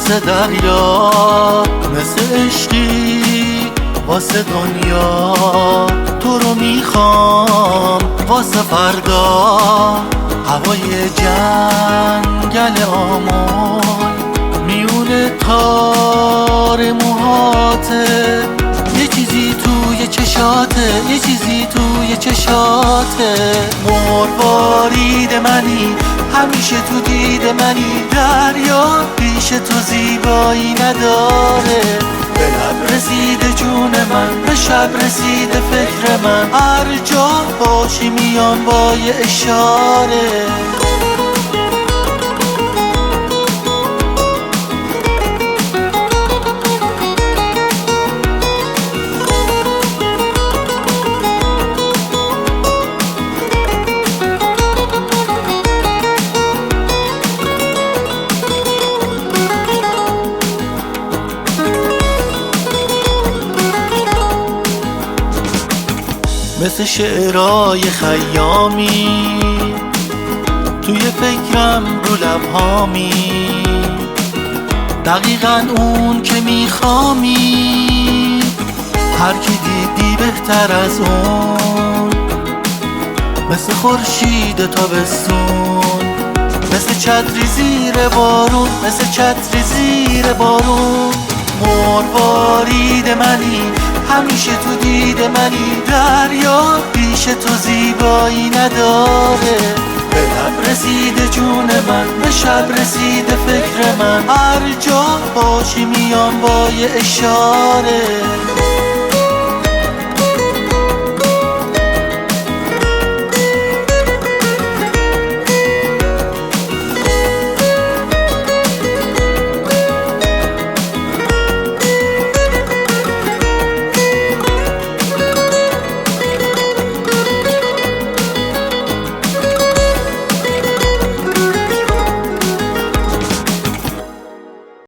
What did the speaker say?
واسه دریا، مثل عشقی واسه دنیا. تو رو میخوام واسه فردا، هوای جنگل آمل میونه تار موهاته. یه چیزی توی چشاته، یه چیزی توی چشاته. مروارید منی، همیشه تو دید منی. دریا پیش تو زیبایی نداره. به لب رسیده جون من، به شب رسیده فکر من. هر جا باشی میام با یه اشاره. مثل شعرهای خیامی توی فکرم رو لبهامی. دقیقاً اون که میخوامی، هر کی دیدی بهتر از اون. مثل خورشید تابستون، مثل چتری زیر بارون، مثل چتری زیر بارون. مروارید منی، همیشه تو دید منی. دریا پیش تو زیبایی نداره. به لب رسیده جون من، به شب رسیده فکر من. هر جا باشی میام با یه اشاره.